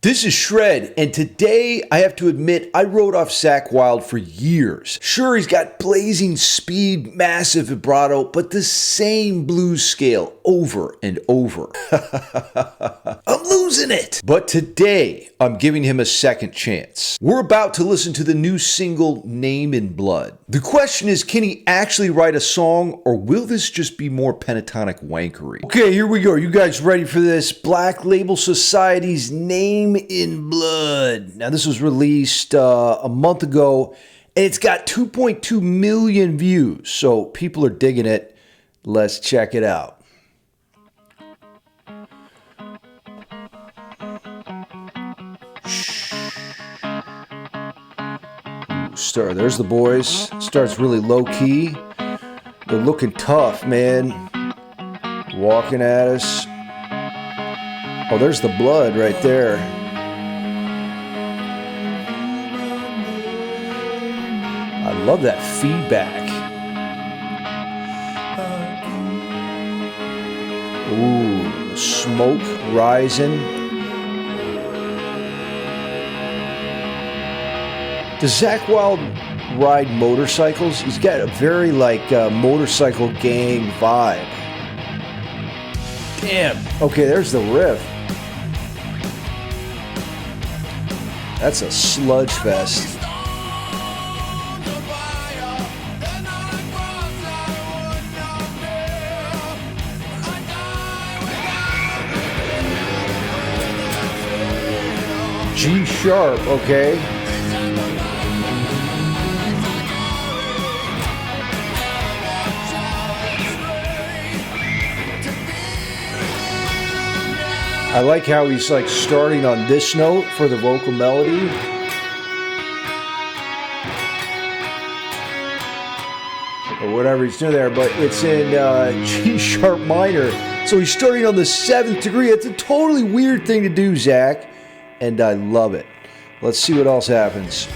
This is Shred, and today I have to admit I wrote off Zakk Wylde for years. Sure, he's got blazing speed, massive vibrato, but the same blues scale over and over. I'm losing it! But today, I'm giving him a second chance. We're about to listen to the new single, Name in Blood. The question is, can he actually write a song, or will this just be more pentatonic wankery? Okay, here we go. You guys ready for this? Black Label Society's Name in Blood. Now, this was released a month ago, and it's got 2.2 million views, so people are digging it. Let's check it out. There's the boys. Starts really low key. They're looking tough, man. Walking at us. Oh, there's the blood right there. I love that feedback. Ooh, the smoke rising. Does Zakk Wylde ride motorcycles? He's got a very motorcycle gang vibe. Damn. Okay, there's the riff. That's a sludge fest. G sharp, okay. I like how he's starting on this note for the vocal melody. Or whatever he's doing there, but it's in G sharp minor. So he's starting on the 7th degree. It's a totally weird thing to do, Zakk, and I love it. Let's see what else happens.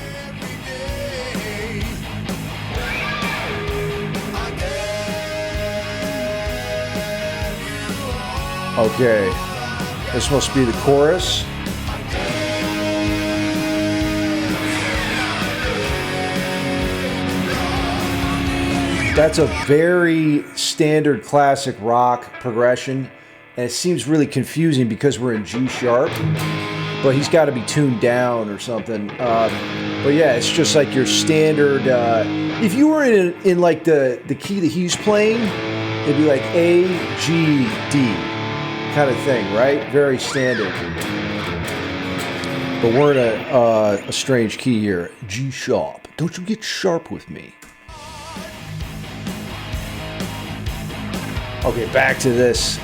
Okay. This must be the chorus. That's a very standard classic rock progression, and it seems really confusing because we're in G sharp, but he's got to be tuned down or something. But yeah, it's just like your standard. If you were in the key that he's playing, it'd be like A, G, D. Kind of thing, right? Very standard. But we're in a strange key here. G sharp. Don't you get sharp with me. Okay, back to this.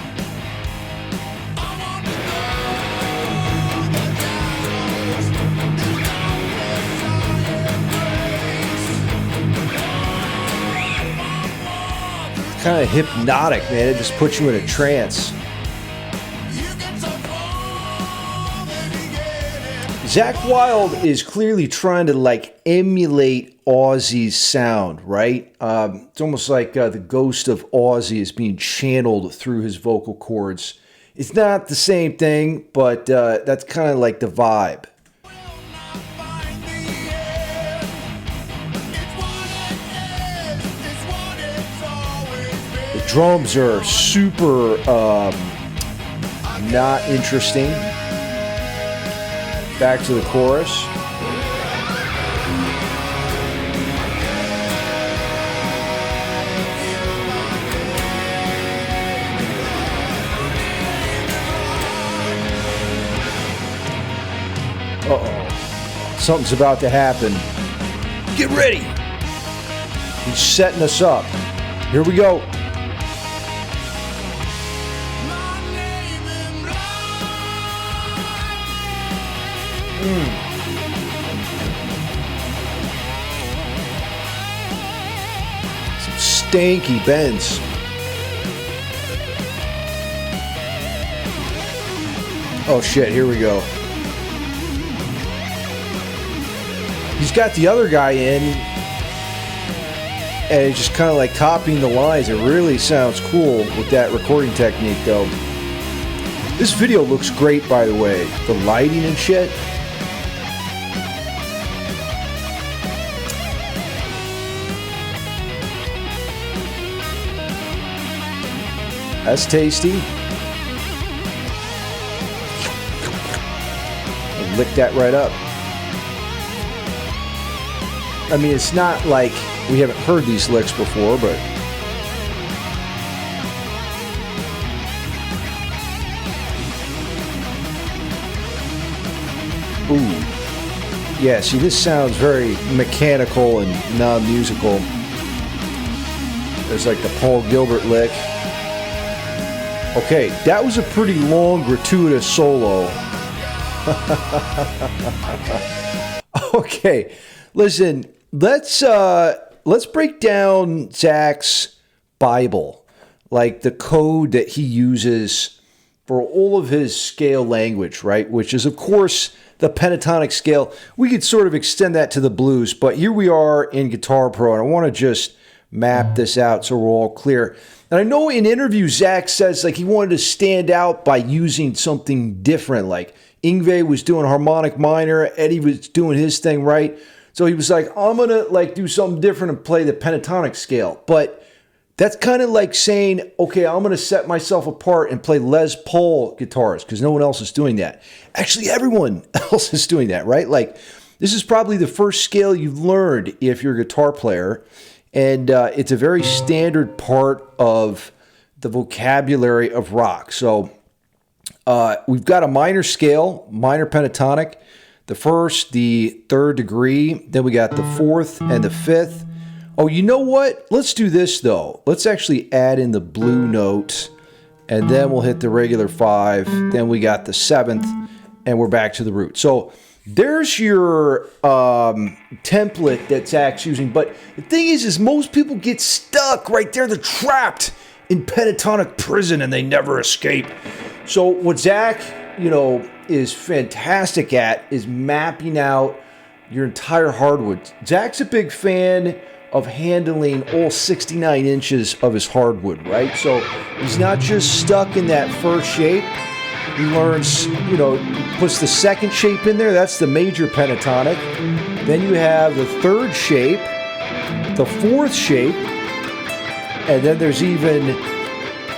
Kind of hypnotic, man. It just puts you in a trance. Zakk Wylde is clearly trying to emulate Ozzy's sound, right? It's almost like the ghost of Ozzy is being channeled through his vocal cords. It's not the same thing, but that's kind of like the vibe. The drums are super not interesting. Back to the chorus. Uh-oh. Something's about to happen. Get ready. He's setting us up. Here we go. Some stanky bends. Oh shit, here we go. He's got the other guy in, and he's just kind of copying the lines. It really sounds cool with that recording technique, though. This video looks great, by the way. The lighting and shit. That's tasty. I'll lick that right up. I mean, it's not like we haven't heard these licks before, but ooh. Yeah, see, this sounds very mechanical and non-musical. There's like the Paul Gilbert lick. Okay, that was a pretty long, gratuitous solo. Okay, listen, let's break down Zakk's Bible, like the code that he uses for all of his scale language, right? Which is, of course, the pentatonic scale. We could sort of extend that to the blues, but here we are in Guitar Pro, and I want to just map this out so we're all clear. And I know in interviews, Zakk says like he wanted to stand out by using something different. Like Yngwie was doing harmonic minor, Eddie was doing his thing, right? So he was like, I'm going to like do something different and play the pentatonic scale. But that's kind of like saying, okay, I'm going to set myself apart and play Les Paul guitars because no one else is doing that. Actually, everyone else is doing that, right? Like this is probably the first scale you've learned if you're a guitar player. And it's a very standard part of the vocabulary of rock. So we've got a minor scale, minor pentatonic, the first, the third degree. Then we got the fourth and the fifth. Oh, you know what? Let's do this, though. Let's actually add in the blue note, and then we'll hit the regular 5. Then we got the 7th, and we're back to the root. So there's your template that Zakk's using. But the thing is most people get stuck right there. They're trapped in pentatonic prison and they never escape. So what Zakk, is fantastic at is mapping out your entire hardwood. Zakk's a big fan of handling all 69 inches of his hardwood, right? So he's not just stuck in that first shape. He learns, puts the second shape in there. That's the major pentatonic. Then you have the third shape, the fourth shape, and then there's even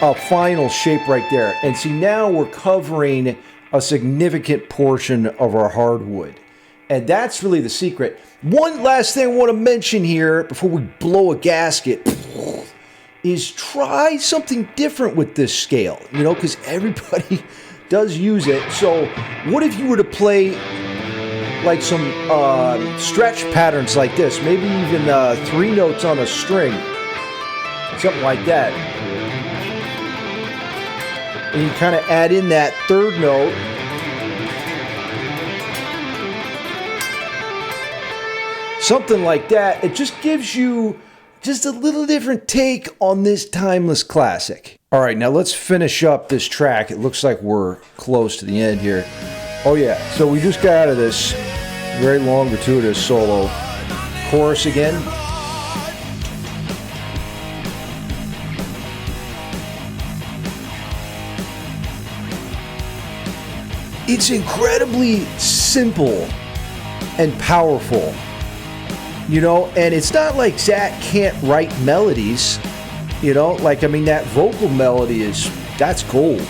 a final shape right there. And see, now we're covering a significant portion of our hardwood. And that's really the secret. One last thing I want to mention here before we blow a gasket is try something different with this scale, because everybody does use it. So what if you were to play like some stretch patterns like this, maybe even 3 notes on a string, something like that, and you kind of add in that third note, something like that. It just gives you just a little different take on this timeless classic. All right, now let's finish up this track. It looks like we're close to the end here. Oh yeah, so we just got out of this very long, gratuitous solo. Chorus again. It's incredibly simple and powerful, and it's not like Zakk can't write melodies. That vocal melody that's gold.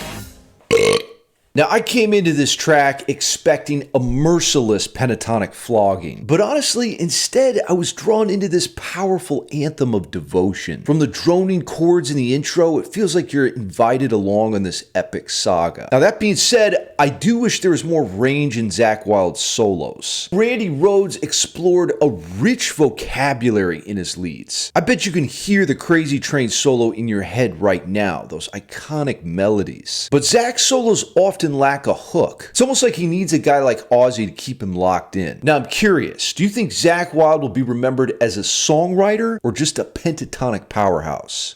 Now, I came into this track expecting a merciless pentatonic flogging, but honestly, instead, I was drawn into this powerful anthem of devotion. From the droning chords in the intro, it feels like you're invited along on this epic saga. Now, that being said, I do wish there was more range in Zakk Wylde's solos. Randy Rhoads explored a rich vocabulary in his leads. I bet you can hear the Crazy Train solo in your head right now, those iconic melodies. But Zakk's solos often lack a hook. It's almost like he needs a guy like Ozzy to keep him locked in. Now, I'm curious, do you think Zakk Wylde will be remembered as a songwriter or just a pentatonic powerhouse?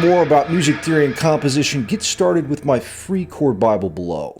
more about music theory and composition, get started with my free chord Bible below.